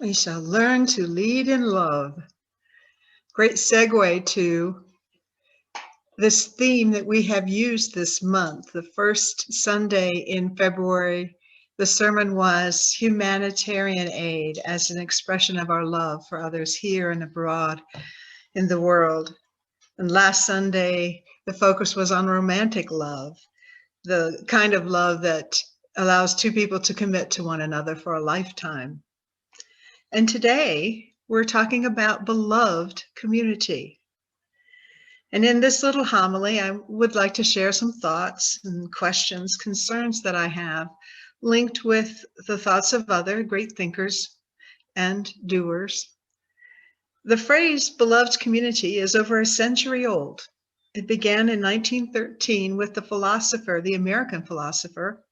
We shall learn to lead in love. Great segue to this theme that we have used this month. The first Sunday in February, the sermon was humanitarian aid as an expression of our love for others here and abroad in the world. And last Sunday, the focus was on romantic love, the kind of love that allows two people to commit to one another for a lifetime. And today, we're talking about beloved community. And in this little homily, I would like to share some thoughts and questions, concerns that I have linked with the thoughts of other great thinkers and doers. The phrase beloved community is over a century old. It began in 1913 with the American philosopher,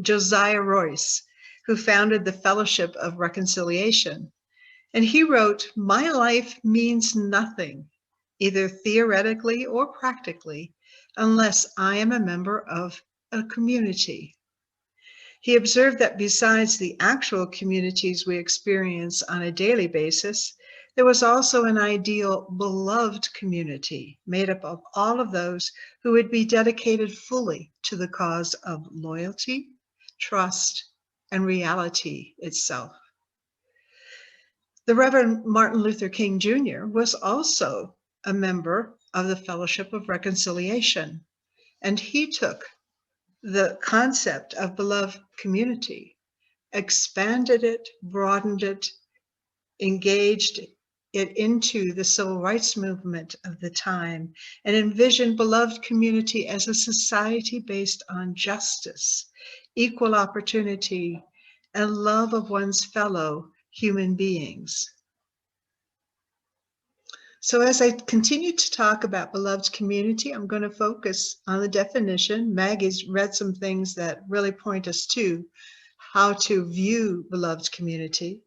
Josiah Royce, who founded the Fellowship of Reconciliation. And he wrote, "My life means nothing, either theoretically or practically, unless I am a member of a community." He observed that besides the actual communities we experience on a daily basis, there was also an ideal beloved community made up of all of those who would be dedicated fully to the cause of loyalty, trust, and reality itself. The Reverend Martin Luther King Jr. was also a member of the Fellowship of Reconciliation, and he took the concept of beloved community, expanded it, broadened it, engaged it into the civil rights movement of the time, and envisioned beloved community as a society based on justice, equal opportunity, and love of one's fellow human beings. So as I continue to talk about beloved community, I'm going to focus on the definition. Maggie's read some things that really point us to how to view beloved community.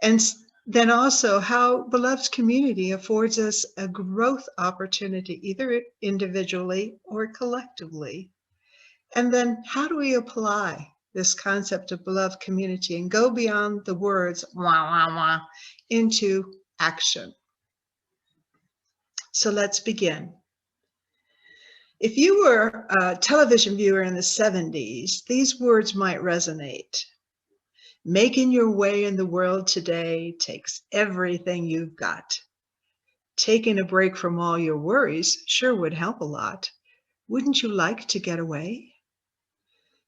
And then also how beloved community affords us a growth opportunity, either individually or collectively. And then how do we apply this concept of beloved community and go beyond the words wah, wah, wah into action? So let's begin. If you were a television viewer in the 70s, these words might resonate. Making your way in the world today takes everything you've got. Taking a break from all your worries sure would help a lot. Wouldn't you like to get away?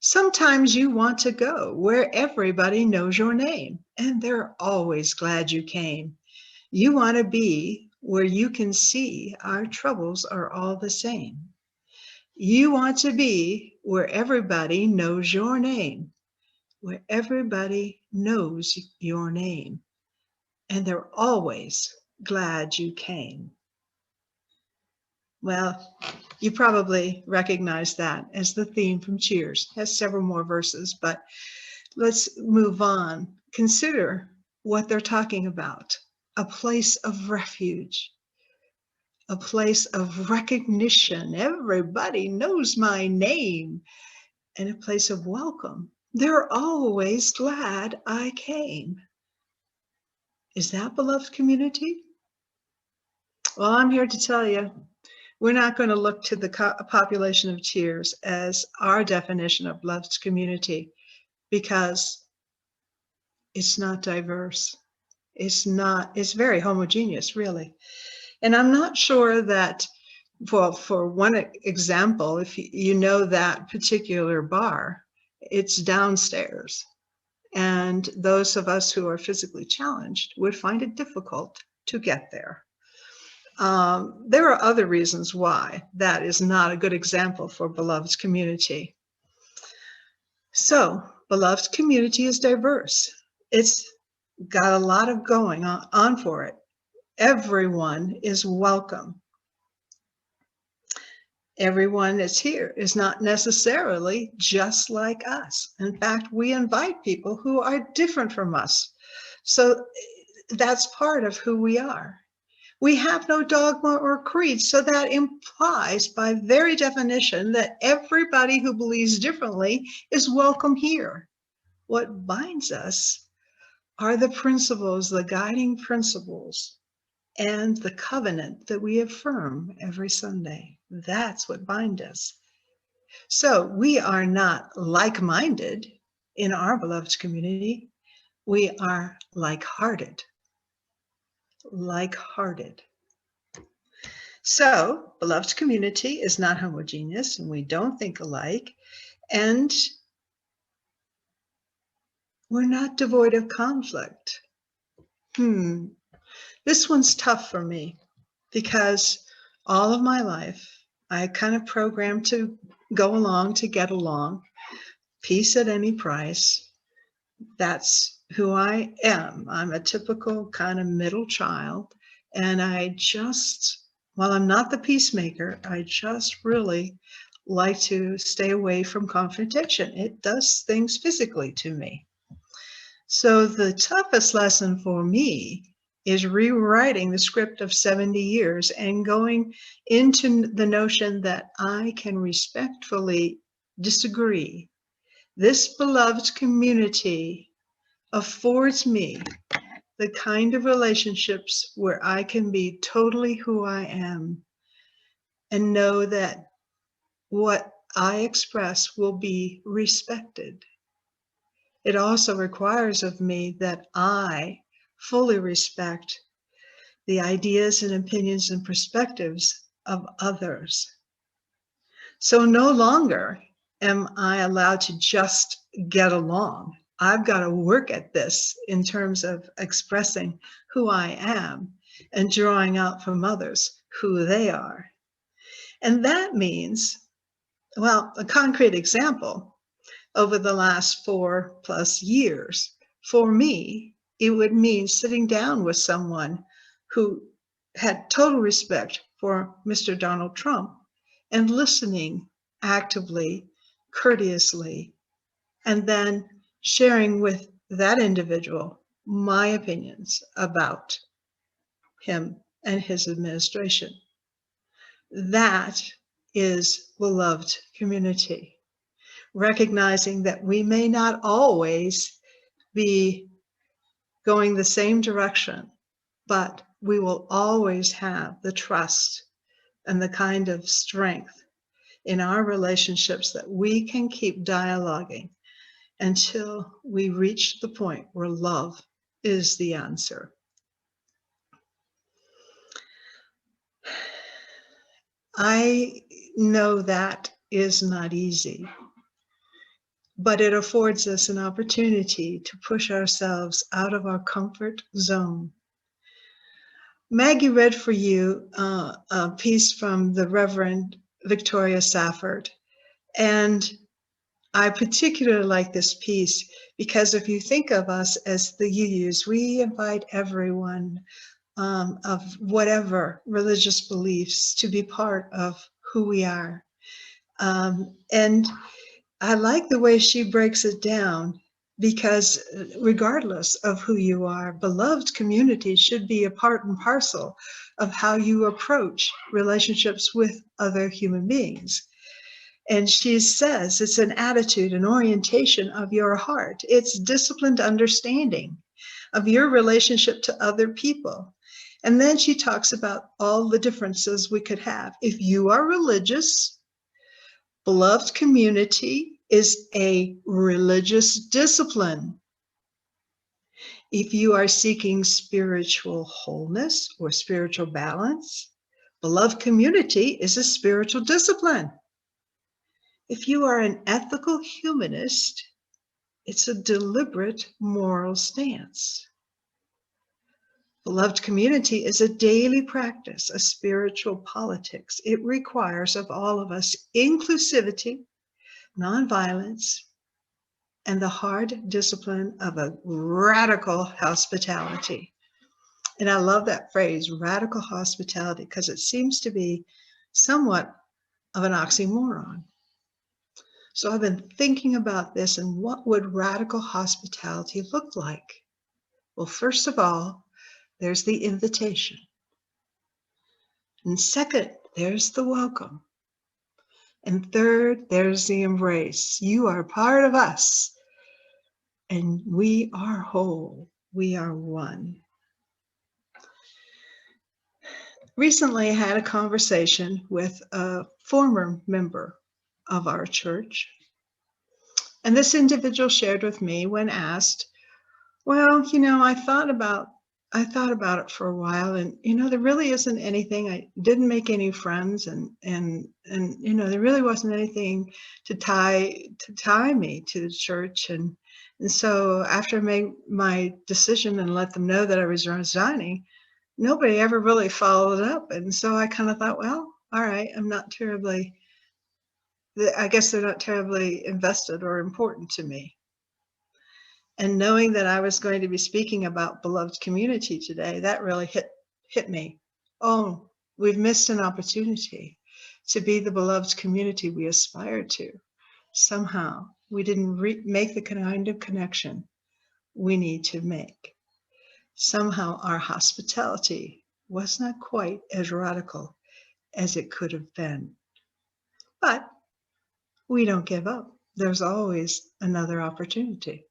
Sometimes you want to go where everybody knows your name, and they're always glad you came. You want to be where you can see our troubles are all the same. You want to be where everybody knows your name, where everybody knows your name, and they're always glad you came. Well, you probably recognize that as the theme from Cheers. It has several more verses, but let's move on. Consider what they're talking about. A place of refuge, a place of recognition. Everybody knows my name, and a place of welcome. They're always glad I came. Is that beloved community? Well, I'm here to tell you, we're not going to look to the population of Cheers as our definition of beloved community because it's not diverse. It's very homogeneous, really. And I'm not sure that, well, for one example, if you know that particular bar, it's downstairs. And those of us who are physically challenged would find it difficult to get there. There are other reasons why that is not a good example for beloved community. So, beloved community is diverse. It's got a lot of going on for it. Everyone is welcome. Everyone that's here is not necessarily just like us. In fact, we invite people who are different from us. So that's part of who we are. We have no dogma or creed, so that implies by very definition that everybody who believes differently is welcome here. What binds us are the principles, the guiding principles, and the covenant that we affirm every Sunday. That's what binds us. So we are not like-minded in our beloved community. We are like-hearted. Like-hearted. So, beloved community is not homogeneous, and we don't think alike, and we're not devoid of conflict. This one's tough for me because all of my life, I kind of programmed to go along, to get along, peace at any price. That's who I am. I'm a typical kind of middle child, and while I'm not the peacemaker, I just really like to stay away from confrontation. It does things physically to me. So the toughest lesson for me is rewriting the script of 70 years and going into the notion that I can respectfully disagree. This beloved community affords me the kind of relationships where I can be totally who I am and know that what I express will be respected. It also requires of me that I fully respect the ideas and opinions and perspectives of others. So no longer am I allowed to just get along. I've got to work at this in terms of expressing who I am and drawing out from others who they are. And that means, well, a concrete example, over the last 4+ years, for me, it would mean sitting down with someone who had total respect for Mr. Donald Trump and listening actively, courteously, and then sharing with that individual my opinions about him and his administration. That is beloved community. Recognizing that we may not always be going the same direction, but we will always have the trust and the kind of strength in our relationships that we can keep dialoguing until we reach the point where love is the answer. I know that is not easy, but it affords us an opportunity to push ourselves out of our comfort zone. Maggie read for you a piece from the Reverend Victoria Safford, and I particularly like this piece because if you think of us as the UUs, we invite everyone of whatever religious beliefs to be part of who we are. And I like the way she breaks it down because regardless of who you are, beloved community should be a part and parcel of how you approach relationships with other human beings. And she says it's an attitude, an orientation of your heart. It's disciplined understanding of your relationship to other people. And then she talks about all the differences we could have. If you are religious, beloved community is a religious discipline. If you are seeking spiritual wholeness or spiritual balance, beloved community is a spiritual discipline. If you are an ethical humanist, it's a deliberate moral stance. Beloved community is a daily practice, a spiritual politics. It requires of all of us inclusivity, nonviolence, and the hard discipline of a radical hospitality. And I love that phrase, radical hospitality, because it seems to be somewhat of an oxymoron. So I've been thinking about this and what would radical hospitality look like? Well, first of all, there's the invitation. And second, there's the welcome. And third, there's the embrace. You are part of us, and we are whole. we are one. Recently, I had a conversation with a former member of our church, and this individual shared with me when asked, well, I thought about it for a while, and there really isn't anything. I didn't make any friends, and there really wasn't anything to tie me to the church, and so after I made my decision and let them know that I was resigning, nobody ever really followed up, and so I kind of thought, well, all right, I guess they're not terribly invested or important to me. And knowing that I was going to be speaking about beloved community today, that really hit me. Oh, we've missed an opportunity to be the beloved community we aspire to. Somehow, we didn't make the kind of connection we need to make. Somehow, our hospitality was not quite as radical as it could have been. But we don't give up. There's always another opportunity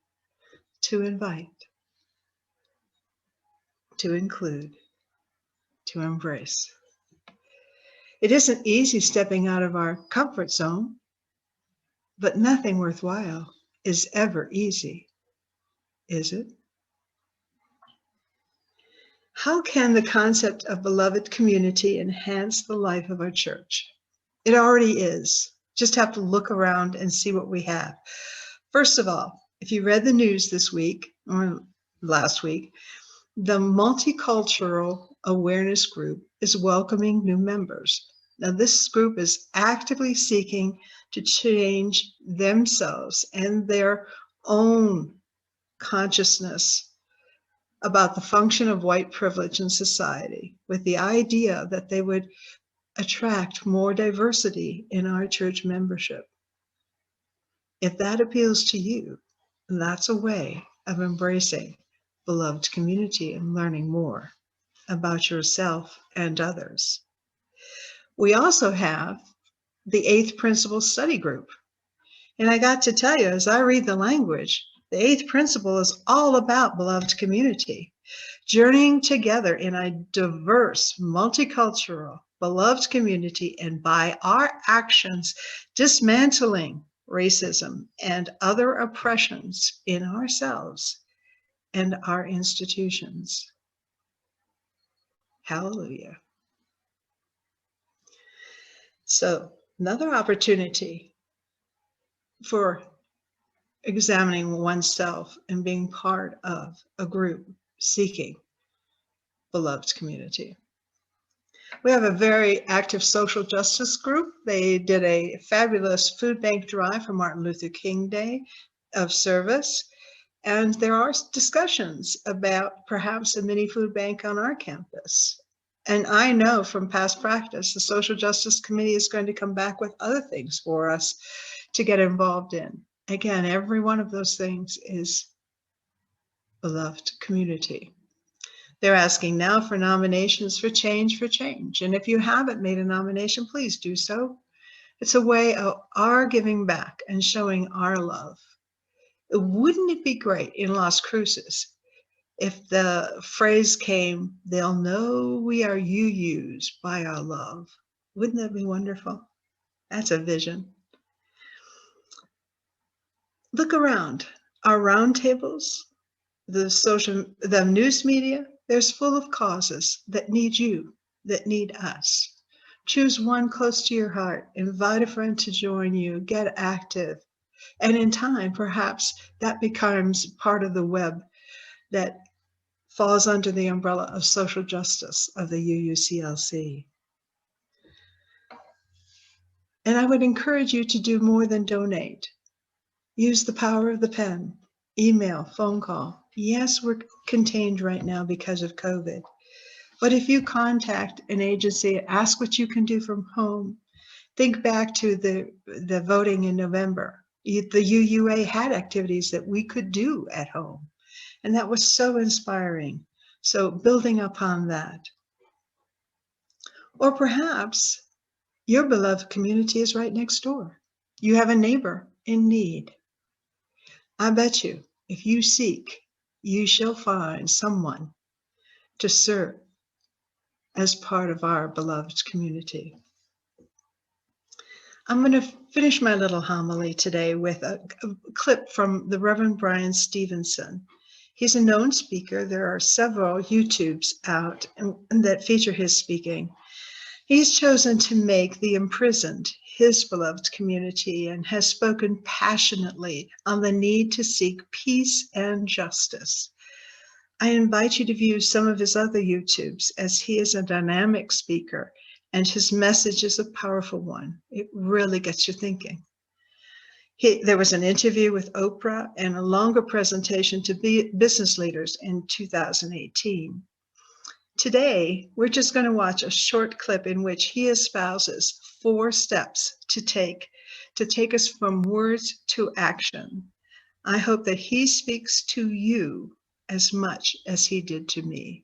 to invite, to include, to embrace. It isn't easy stepping out of our comfort zone, but nothing worthwhile is ever easy, is it? How can the concept of beloved community enhance the life of our church? It already is. Just have to look around and see what we have. First of all, if you read the news this week or last week, the Multicultural Awareness Group is welcoming new members. Now, this group is actively seeking to change themselves and their own consciousness about the function of white privilege in society, with the idea that they would attract more diversity in our church membership. If that appeals to you, that's a way of embracing beloved community and learning more about yourself and others. We also have the 8th Principle Study Group. And I got to tell you, as I read the language, the 8th principle is all about beloved community, journeying together in a diverse, multicultural, beloved community, and by our actions, dismantling racism and other oppressions in ourselves and our institutions. Hallelujah. So, another opportunity for examining oneself and being part of a group seeking beloved community. We have a very active social justice group. They did a fabulous food bank drive for Martin Luther King Day of service. And there are discussions about perhaps a mini food bank on our campus. And I know from past practice, the Social Justice Committee is going to come back with other things for us to get involved in. Again, every one of those things is beloved community. They're asking now for nominations for Change for Change. And if you haven't made a nomination, please do so. It's a way of our giving back and showing our love. Wouldn't it be great in Las Cruces if the phrase came, they'll know we are UUs by our love? Wouldn't that be wonderful? That's a vision. Look around. Our roundtables, the news media, there's full of causes that need you, that need us. Choose one close to your heart, invite a friend to join you, get active. And in time, perhaps that becomes part of the web that falls under the umbrella of social justice of the UUCLC. And I would encourage you to do more than donate. Use the power of the pen, email, phone call. Yes, we're contained right now because of COVID. But if you contact an agency, ask what you can do from home. Think back to the voting in November. The UUA had activities that we could do at home. And that was so inspiring. So building upon that. Or perhaps your beloved community is right next door. You have a neighbor in need. I bet you, if you seek you shall find someone to serve as part of our beloved community. I'm going to finish my little homily today with a clip from the Reverend Brian Stevenson. He's a known speaker. There are several YouTubes out that feature his speaking. He's chosen to make the imprisoned his beloved community and has spoken passionately on the need to seek peace and justice. I invite you to view some of his other YouTubes, as he is a dynamic speaker and his message is a powerful one. It really gets you thinking. There was an interview with Oprah and a longer presentation to business leaders in 2018. Today, we're just going to watch a short clip in which he espouses 4 steps to take us from words to action. I hope that he speaks to you as much as he did to me.